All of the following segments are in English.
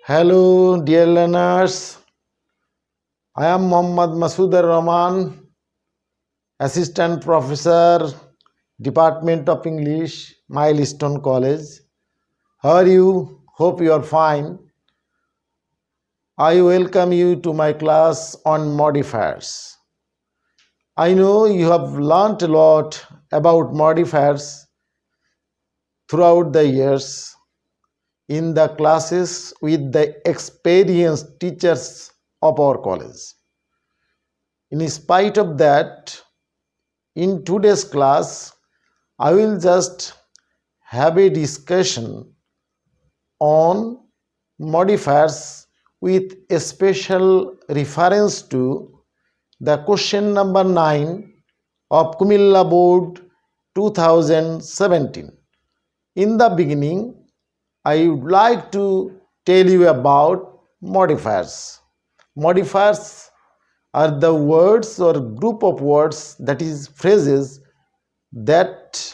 Hello, dear learners. I am Muhammad Masood Rahman, Assistant Professor, Department of English, Milestone College. How are you? Hope you are fine. I welcome you to my class on modifiers. I know you have learnt a lot about modifiers throughout the years in the classes with the experienced teachers of our college. In spite of that, in today's class, I will just have a discussion on modifiers with a special reference to the question number 9 of Kumilla Board 2017. In the beginning, I would like to tell you about modifiers. Modifiers are the words or group of words, that is phrases, that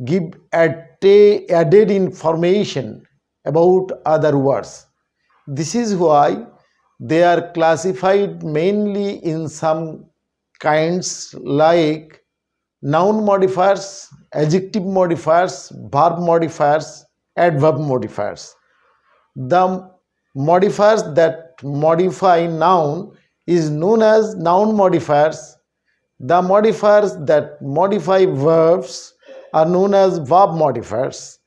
give added information about other words. This is why they are classified mainly in some kinds like noun modifiers, adjective modifiers, verb modifiers, adverb modifiers. The modifiers that modify noun is known as noun modifiers. The modifiers that modify verbs are known as verb modifiers.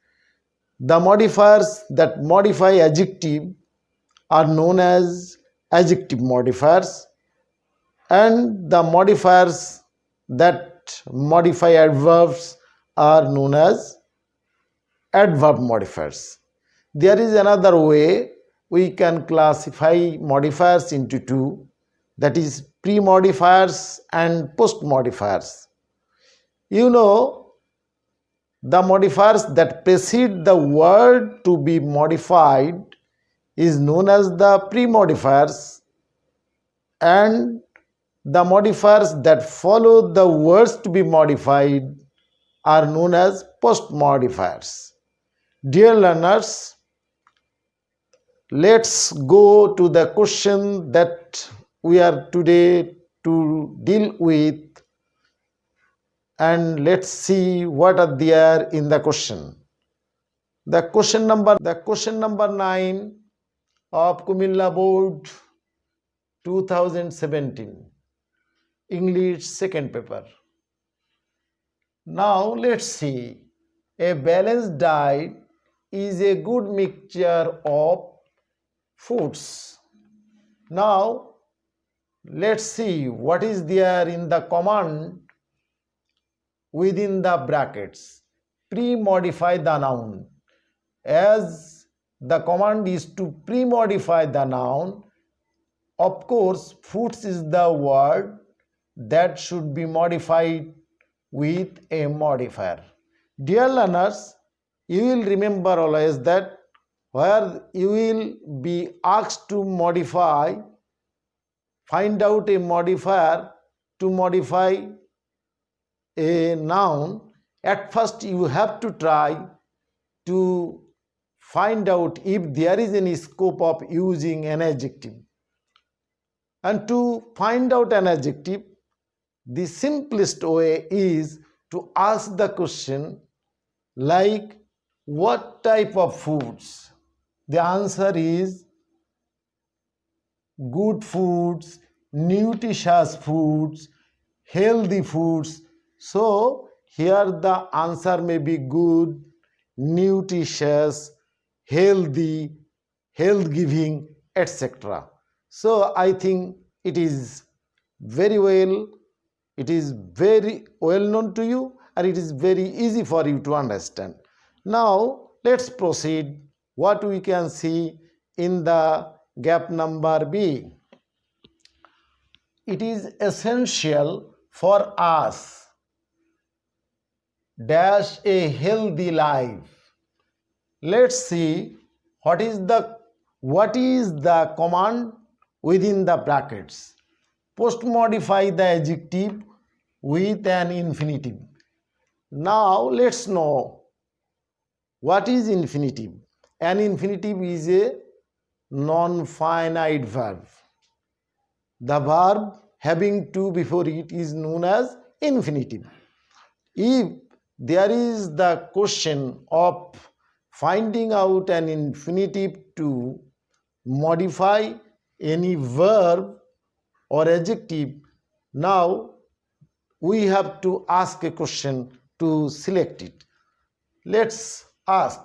The modifiers that modify adjective are known as adjective modifiers, and the modifiers that modify adverbs are known as adverb modifiers. There is another way we can classify modifiers into two, that is pre-modifiers and post-modifiers. You know, the modifiers that precede the word to be modified is known as the pre-modifiers, and the modifiers that follow the words to be modified are known as post-modifiers. Dear learners, let's go to the question that we are today to deal with, and let's see what are there in the question. The question number 9 of Kumilla Board 2017, English second paper. Now let's see. A balanced diet is a good mixture of foods. Now let's see what is there in the command within the brackets. Pre-modify the noun. As the command is to pre-modify the noun, of course foods is the word that should be modified with a modifier. Dear learners, you will remember always that where you will be asked to modify, find out a modifier to modify a noun, at first you have to try to find out if there is any scope of using an adjective. And to find out an adjective, the simplest way is to ask the question like, what type of foods? The answer is good foods, nutritious foods, healthy foods. So here the answer may be good, nutritious, healthy, health giving, etc. So I think it is very well, it is very well known to you, and it is very easy for you to understand. Now let's proceed. What we can see in the gap number B. It is essential for us dash a healthy life. Let's see what is the command within the brackets. Post modify the adjective with an infinitive. Now let's know what is infinitive. An infinitive is a non-finite verb. The verb having to before it is known as infinitive. If there is the question of finding out an infinitive to modify any verb or adjective, now we have to ask a question to select it. Let's ask,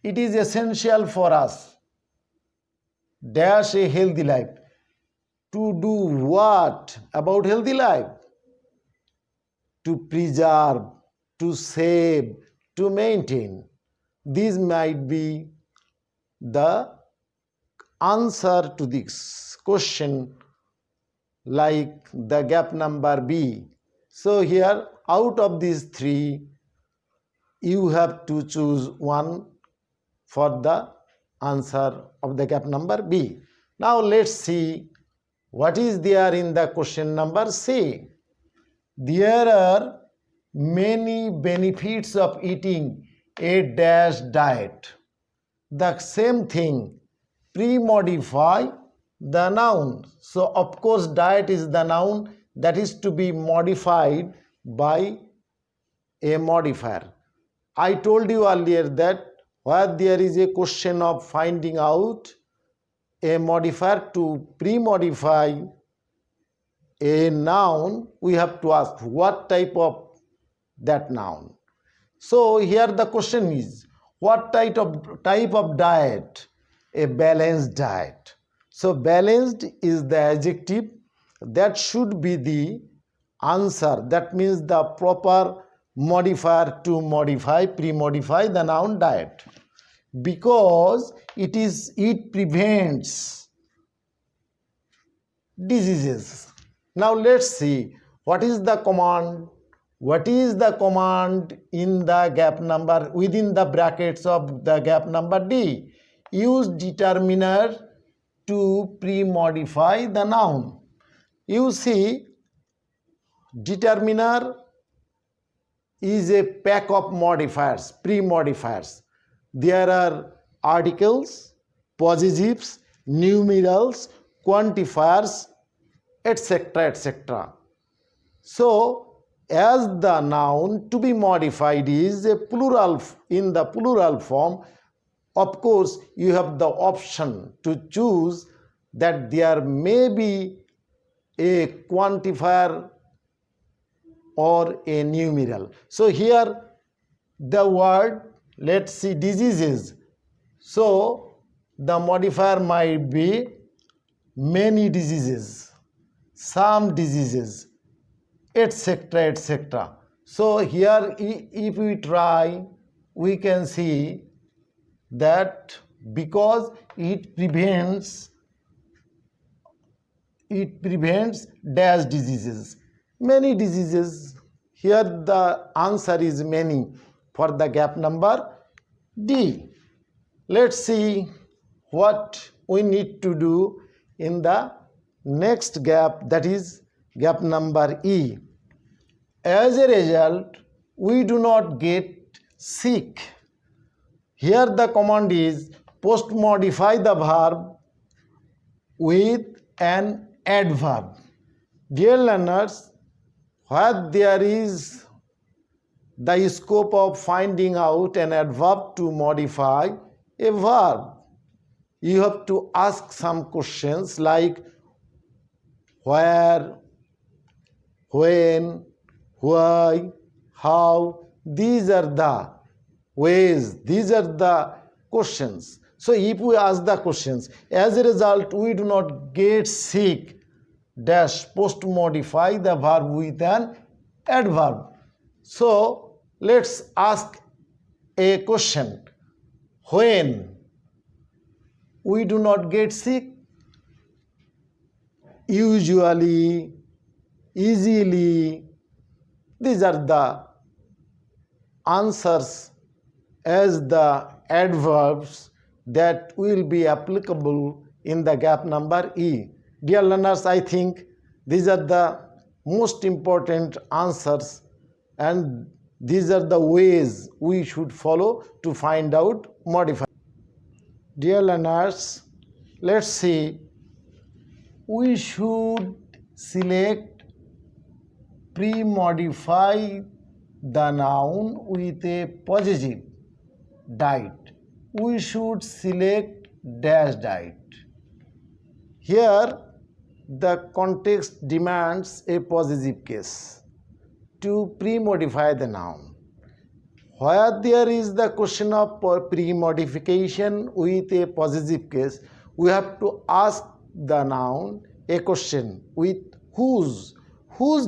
it is essential for us dash a healthy life. To do what about healthy life? To preserve, to save, to maintain. These might be the answer to this question, like the gap number B. So here, out of these three, you have to choose one for the answer of the gap number B. Now let's see what is there in the question number C. There are many benefits of eating a dash diet. The same thing, pre-modify the noun. So of course diet is the noun that is to be modified by a modifier. I told you earlier that where there is a question of finding out a modifier to pre-modify a noun, we have to ask what type of that noun. So here the question is, what type of diet? A balanced diet. So balanced is the adjective that should be the answer. That means the proper modifier to modify, pre-modify the noun diet, because it prevents diseases. Now let's see what is the command. What is the command in the gap number within the brackets of the gap number D? Use determiner to pre-modify the noun. You see, determiner is a pack of modifiers, pre-modifiers. There are articles, possessives, numerals, quantifiers, etc., etc. So as the noun to be modified is a plural, in the plural form, of course you have the option to choose that there may be a quantifier or a numeral. So here the word, let's see, diseases. So the modifier might be many diseases, some diseases, etc., etc. So here if we try, we can see that because it prevents dash diseases, many diseases. Here the answer is many for the gap number D. Let's see what we need to do in the next gap, that is gap number E. As a result, we do not get sick. Here the command is post modify the verb with an adverb. Dear learners, where there is the scope of finding out an adverb to modify a verb, you have to ask some questions like where, when, why, how. These are the ways, these are the questions. So if we ask the questions, as a result we do not get sick dash post modify the verb with an adverb. So let's ask a question. When we do not get sick? Usually, easily. These are the answers as the adverbs that will be applicable in the gap number E. Dear learners, I think these are the most important answers and these are the ways we should follow to find out modifier. Dear learners, let's see. We should select pre-modify the noun with a possessive diet. We should select dash diet. Here the context demands a possessive case to pre-modify the noun. Where there is the question of pre-modification with a possessive case, we have to ask the noun a question with whose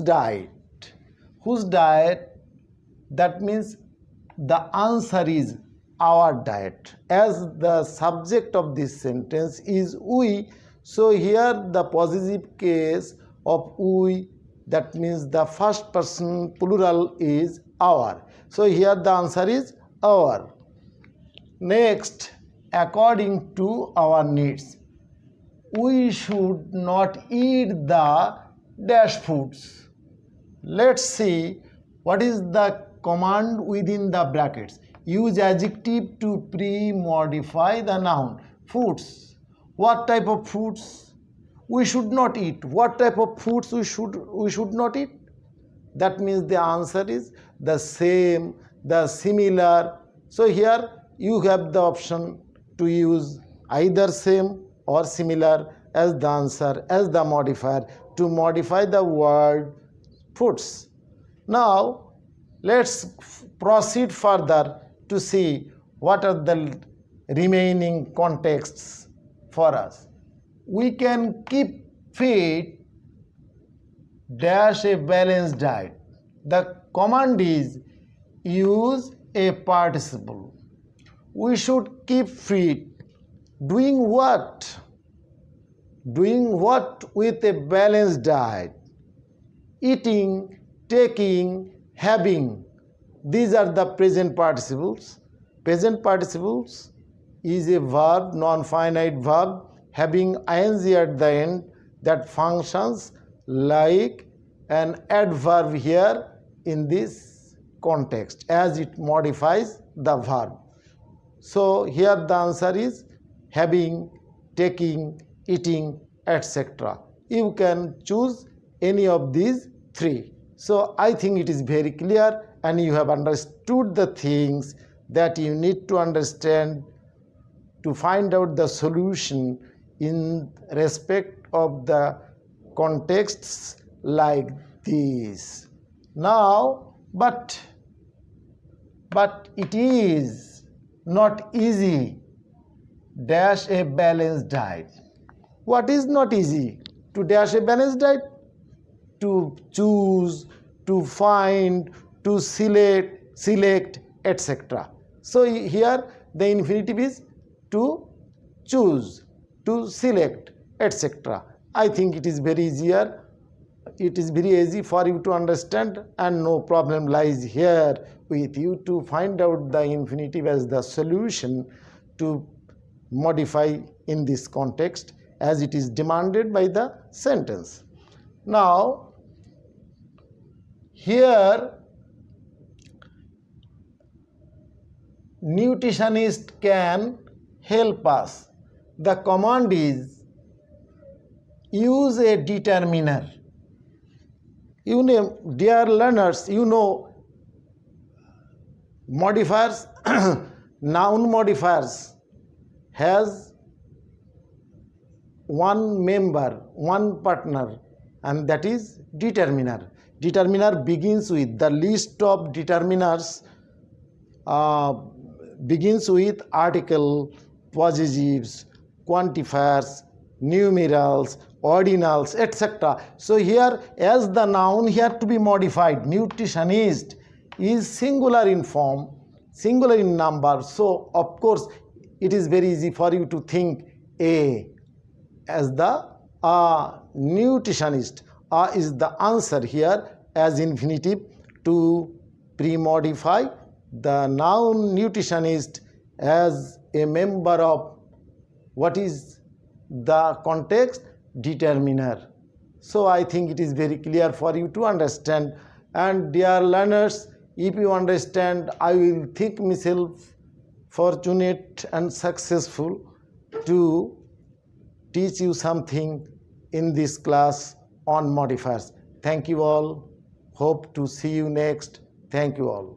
diet. Whose diet? That means the answer is our diet. As the subject of this sentence is we, so here the possessive case of we, that means the first person plural is our. So here the answer is our. Next, according to our needs, we should not eat the dash foods. Let's see what is the command within the brackets. Use adjective to pre-modify the noun. Foods. What type of foods we should not eat? What type of foods we should not eat? That means the answer is the same, the similar. So here you have the option to use either same or similar as the answer, as the modifier, to modify the word foods. Now let's proceed further to see what are the remaining contexts for us. We can keep fit dash a balanced diet. The command is use a participle. We should keep fit. Doing what? Doing what with a balanced diet? Eating, taking, having. These are the present participles. Present participles is a verb, non-finite verb, having ing at the end that functions like an adverb here in this context as it modifies the verb. So here the answer is having, taking, eating, etc. You can choose any of these three. So I think it is very clear and you have understood the things that you need to understand to find out the solution in respect of the contexts like this. Now, but it is not easy dash a balanced diet. What is not easy? To dash a balanced diet? To choose, to find, to select, etc. So here the infinitive is to choose, to select, etc. I think it is very easier. It is very easy for you to understand and no problem lies here with you to find out the infinitive as the solution to modify in this context as it is demanded by the sentence. Now, here nutritionist can help us. The command is use a determiner. You know, dear learners, you know modifiers, noun modifiers has one member, one partner, and that is determiner. Determiner begins with the list of determiners begins with article, possessives, quantifiers, numerals, ordinals, etc. So here as the noun here to be modified, nutritionist is singular in form, singular in number. So of course it is very easy for you to think A as the nutritionist. Is the answer here as infinitive to pre-modify the noun nutritionist as a member of what is the context determiner. So I think it is very clear for you to understand. And dear learners, if you understand, I will think myself fortunate and successful. to teach you something in this class on modifiers. Thank you all. Hope to see you next. Thank you all.